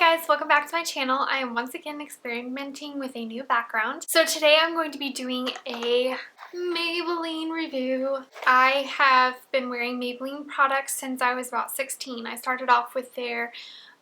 guys, welcome back to my channel. I am once again experimenting with a new background. So today I'm going to be doing a Maybelline review. I have been wearing Maybelline products since I was about 16. I started off with their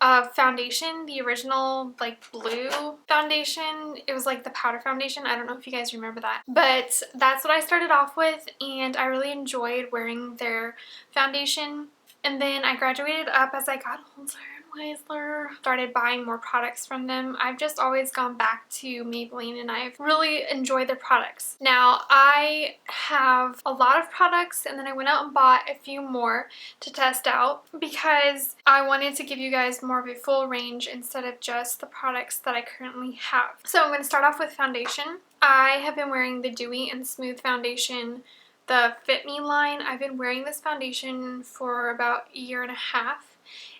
foundation, the original like blue foundation. It was like the powder foundation. I don't know if you guys remember that, but that's what I started off with, and I really enjoyed wearing their foundation. And then I graduated up as I got older and wiser. Started buying more products from them. I've just always gone back to Maybelline and I've really enjoyed their products. Now I have a lot of products and then I went out and bought a few more to test out because I wanted to give you guys more of a full range instead of just the products that I currently have. So I'm going to start off with foundation. I have been wearing the Dewy+Smooth foundation, the Fit Me line. I've been wearing this foundation for about a year and a half,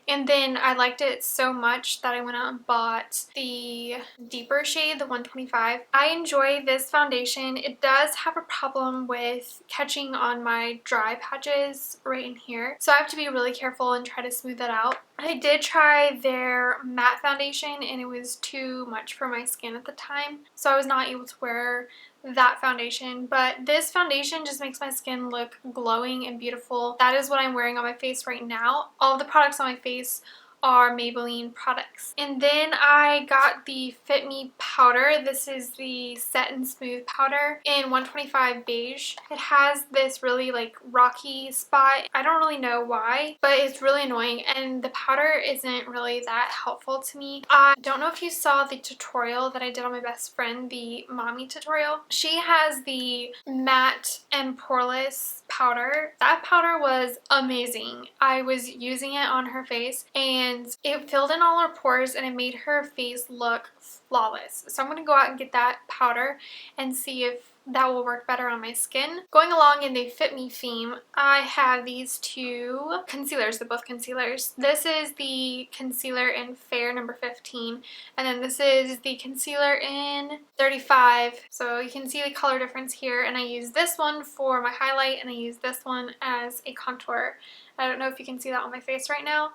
and then I liked it so much that I went out and bought the deeper shade, the 125. I enjoy this foundation. It does have a problem with catching on my dry patches right in here, so I have to be really careful and try to smooth that out. I did try their matte foundation and it was too much for my skin at the time, so I was not able to wear that foundation, but this foundation just makes my skin look glowing and beautiful. That is what I'm wearing on my face right now. All of the products on my face are Maybelline products. And then I got the Fit Me powder. This is the Set+Smooth powder in 125 beige. It has this really like rocky spot. I don't really know why, but it's really annoying, and the powder isn't really that helpful to me. I don't know if you saw the tutorial that I did on my best friend, the mommy tutorial. She has the matte and poreless powder. That powder was amazing. I was using it on her face and it filled in all her pores and it made her face look flawless. So I'm going to go out and get that powder and see if that will work better on my skin. Going along in the Fit Me theme, I have these two concealers. They're both concealers. This is the concealer in Fair number 15, and then this is the concealer in 35. So you can see the color difference here, and I use this one for my highlight and I use this one as a contour. I don't know if you can see that on my face right now.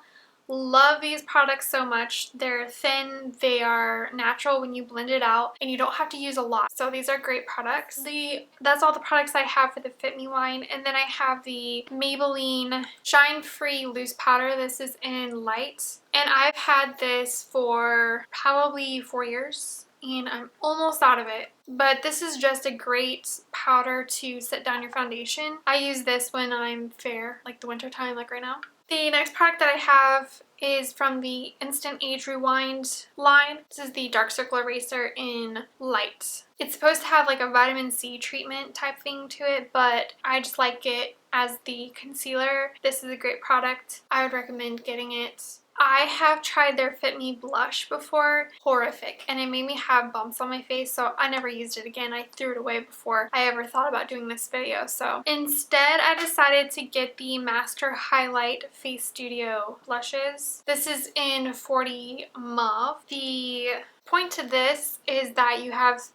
Love these products so much. They're thin, they are natural when you blend it out, and you don't have to use a lot. So these are great products. That's all the products I have for the Fit Me line. And then I have the Maybelline Shine Free Loose Powder. This is in light. And I've had this for probably 4 years and I'm almost out of it. But this is just a great powder to set down your foundation. I use this when I'm fair, like the winter time, like right now. The next product that I have is from the Instant Age Rewind line. This is the Dark Circle Eraser in light. It's supposed to have like a vitamin C treatment type thing to it, but I just like it as the concealer. This is a great product. I would recommend getting it. I have tried their Fit Me blush before. Horrific. And it made me have bumps on my face, so I never used it again. I threw it away before I ever thought about doing this video. So instead, I decided to get the Master Highlight Face Studio blushes. This is in 40 Mauve. The point to this is that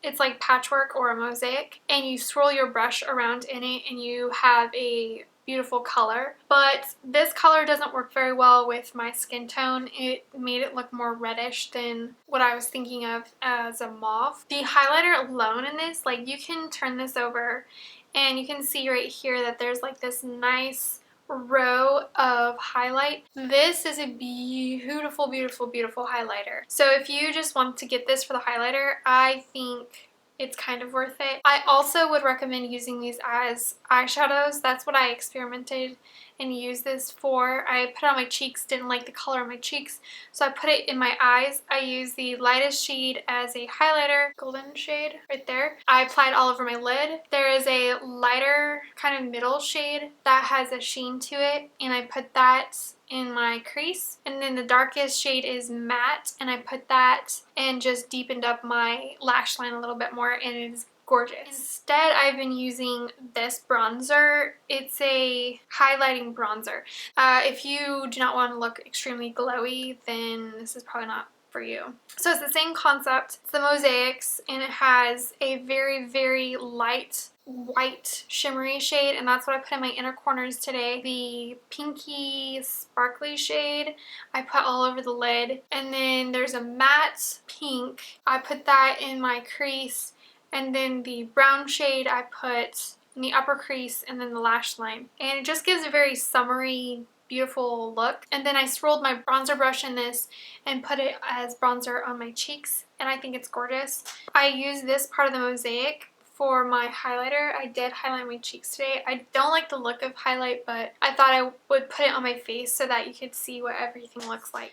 it's like patchwork or a mosaic, and you swirl your brush around in it and you have a beautiful color, but this color doesn't work very well with my skin tone. It made it look more reddish than what I was thinking of as a mauve. The highlighter alone in this, like, you can turn this over and you can see right here that there's like this nice row of highlight. This is a beautiful, beautiful, beautiful highlighter. So if you just want to get this for the highlighter, I think it's kind of worth it. I also would recommend using these as eyeshadows. That's what I experimented and used this for. I put it on my cheeks, didn't like the color on my cheeks, so I put it in my eyes. I use the lightest shade as a highlighter, golden shade right there. I applied all over my lid. There is a lighter kind of middle shade that has a sheen to it, and I put that in my crease. And then the darkest shade is matte, and I put that and just deepened up my lash line a little bit more, and it is gorgeous. Instead, I've been using this bronzer. It's a highlighting bronzer. If you do not want to look extremely glowy, then this is probably not for you. So it's the same concept. It's the mosaics, and it has a very, very light white shimmery shade, and that's what I put in my inner corners today. The pinky sparkly shade I put all over the lid, and then there's a matte pink. I put that in my crease, and then the brown shade I put in the upper crease and then the lash line. And it just gives a very summery, beautiful look. And then I swirled my bronzer brush in this and put it as bronzer on my cheeks, and I think it's gorgeous. I use this part of the mosaic for my highlighter. I did highlight my cheeks today. I don't like the look of highlight, but I thought I would put it on my face so that you could see what everything looks like.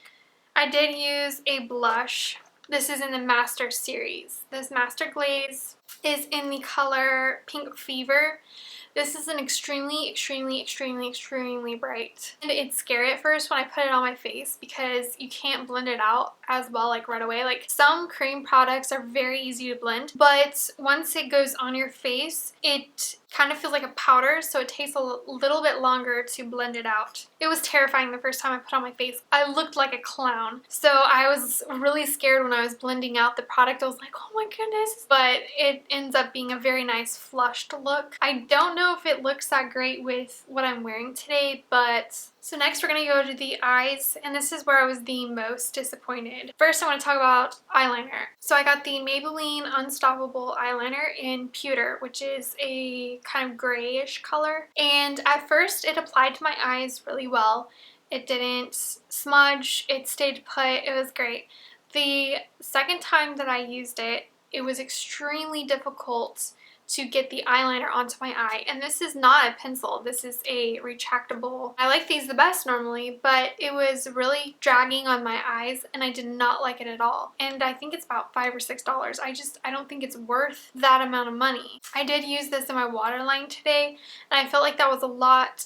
I did use a blush. This is in the Master series. This Master Glaze is in the color Pink Fever. This is an extremely bright. And it's scary at first when I put it on my face because you can't blend it out as well like right away. Like some cream products are very easy to blend, but once it goes on your face, it kind of feels like a powder, so it takes a little bit longer to blend it out. It was terrifying the first time I put it on my face. I looked like a clown. So I was really scared when I was blending out the product. I was like, oh my goodness. But it ends up being a very nice flushed look. I don't know if it looks that great with what I'm wearing today, but so next we're going to go to the eyes, and this is where I was the most disappointed. First I want to talk about eyeliner. So I got the Maybelline Unstoppable eyeliner in Pewter, which is a kind of grayish color. And at first it applied to my eyes really well. It didn't smudge, it stayed put, it was great. The second time that I used it, it was extremely difficult to get the eyeliner onto my eye. And this is not a pencil, this is a retractable. I like these the best normally, but it was really dragging on my eyes and I did not like it at all. And I think it's about $5 or $6. I don't think it's worth that amount of money. I did use this in my waterline today, and I felt like that was a lot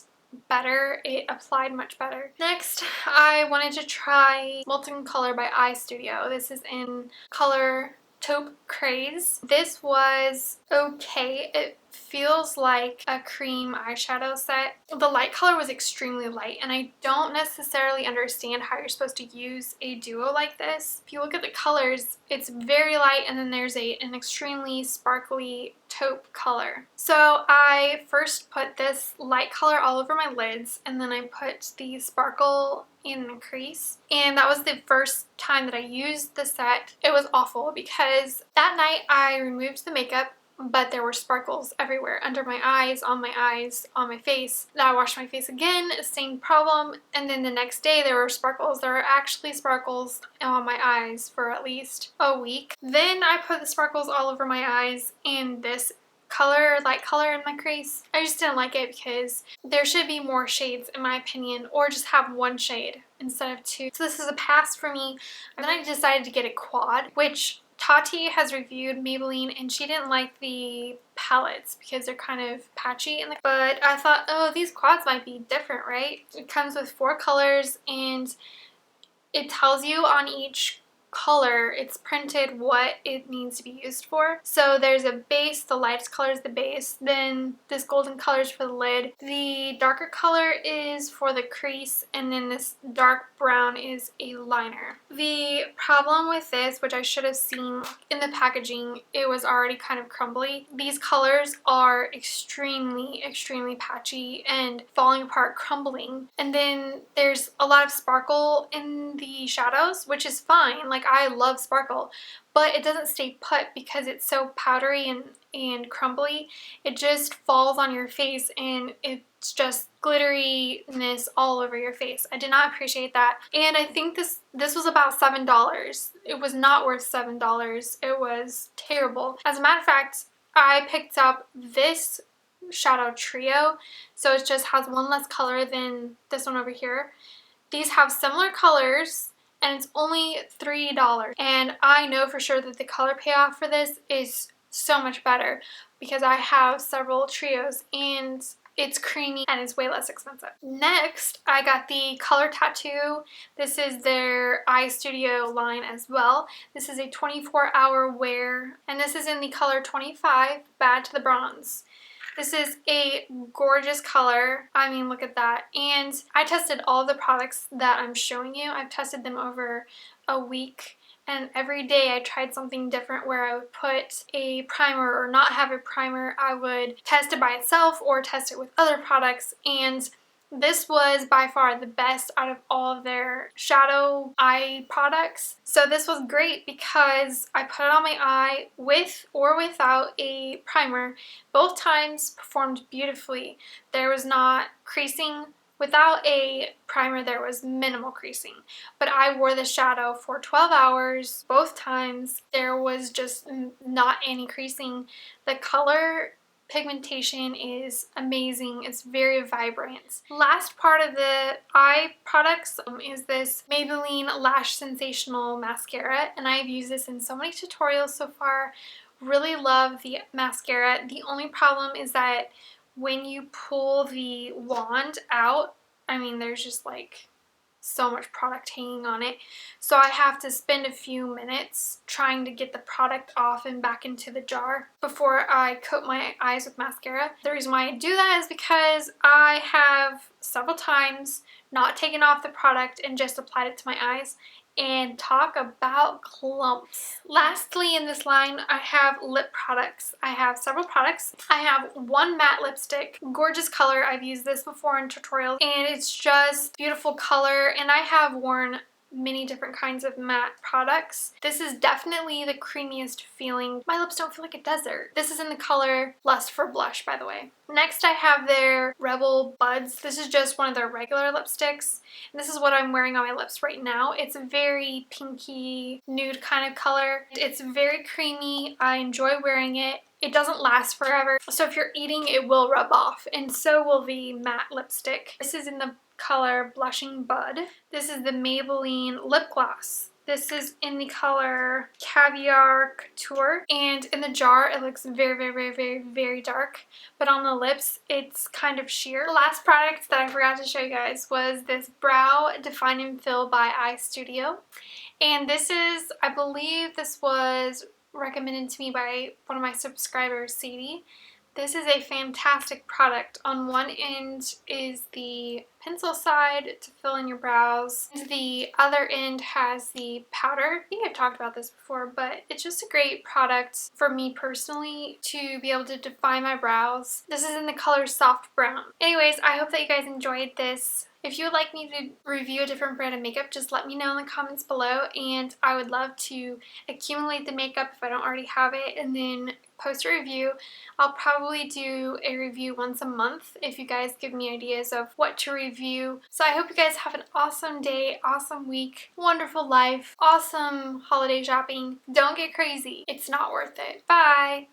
better. It applied much better. Next, I wanted to try Molten Color by Eye Studio. This is in color Taupe Craze. This was okay. It feels like a cream eyeshadow set. The light color was extremely light, and I don't necessarily understand how you're supposed to use a duo like this. If you look at the colors, it's very light, and then there's an extremely sparkly taupe color. So I first put this light color all over my lids, and then I put the sparkle in the crease, and that was the first time that I used the set. It was awful because that night I removed the makeup, but there were sparkles everywhere, under my eyes, on my face. Then I washed my face again, same problem, and then the next day there were sparkles. There were actually sparkles on my eyes for at least a week. Then I put the sparkles all over my eyes and this color, light color in my crease. I just didn't like it because there should be more shades in my opinion, or just have one shade instead of two. So this is a pass for me. And then I decided to get a quad, which Tati has reviewed Maybelline, and she didn't like the palettes because they're kind of patchy. But I thought, oh, these quads might be different, right? It comes with 4 colors, and it tells you on each color, it's printed what it needs to be used for. So there's a base, the lightest color is the base, then this golden color is for the lid, the darker color is for the crease, and then this dark brown is a liner. The problem with this, which I should have seen in the packaging, it was already kind of crumbly. These colors are extremely patchy and falling apart, crumbling. And then there's a lot of sparkle in the shadows, which is fine. Like, I love sparkle, but it doesn't stay put because it's so powdery and crumbly. It just falls on your face and it's just glitteriness all over your face. I did not appreciate that. And I think this was about $7. It was not worth $7. It was terrible. As a matter of fact, I picked up this shadow trio, so it just has one less color than this one over here. These have similar colors, and it's only $3. And I know for sure that the color payoff for this is so much better because I have several trios and it's creamy and it's way less expensive. Next, I got the Color Tattoo. This is their Eye Studio line as well. This is a 24-hour wear, and this is in the color 25, Bad to the Bronze. This is a gorgeous color. I mean, look at that. And I tested all the products that I'm showing you. I've tested them over a week, and every day I tried something different where I would put a primer or not have a primer. I would test it by itself or test it with other products, and this was by far the best out of all of their shadow eye products. So this was great because I put it on my eye with or without a primer. Both times performed beautifully. There was not creasing. Without a primer, there was minimal creasing, but I wore the shadow for 12 hours. Both times there was just not any creasing. The color pigmentation is amazing. It's very vibrant. Last part of the eye products is this Maybelline Lash Sensational Mascara, and I've used this in so many tutorials so far. Really love the mascara. The only problem is that when you pull the wand out, I mean, there's just like so much product hanging on it. So I have to spend a few minutes trying to get the product off and back into the jar before I coat my eyes with mascara. The reason why I do that is because I have several times not taken off the product and just applied it to my eyes, and talk about clumps. Lastly in this line, I have lip products. I have several products. I have one matte lipstick, gorgeous color. I've used this before in tutorials, and it's just beautiful color, and I have worn many different kinds of matte products. This is definitely the creamiest feeling. My lips don't feel like a desert. This is in the color Lust for Blush, by the way. Next I have their Rebel Buds. This is just one of their regular lipsticks. And this is what I'm wearing on my lips right now. It's a very pinky nude kind of color. It's very creamy. I enjoy wearing it. It doesn't last forever, so if you're eating, it will rub off, and so will the matte lipstick. This is in the color Blushing Bud. This is the Maybelline Lip Gloss. This is in the color Caviar Couture, and in the jar it looks very, very, very, very, very dark, but on the lips it's kind of sheer. The last product that I forgot to show you guys was this Brow Define and Fill by Eye Studio, and this is, I believe this was recommended to me by one of my subscribers, Sadie. This is a fantastic product. On one end is the pencil side to fill in your brows. The other end has the powder. I think I've talked about this before, but it's just a great product for me personally to be able to define my brows. This is in the color Soft Brown. Anyways, I hope that you guys enjoyed this. If you would like me to review a different brand of makeup, just let me know in the comments below, and I would love to accumulate the makeup if I don't already have it and then post a review. I'll probably do a review once a month if you guys give me ideas of what to review. So I hope you guys have an awesome day, awesome week, wonderful life, awesome holiday shopping. Don't get crazy. It's not worth it. Bye!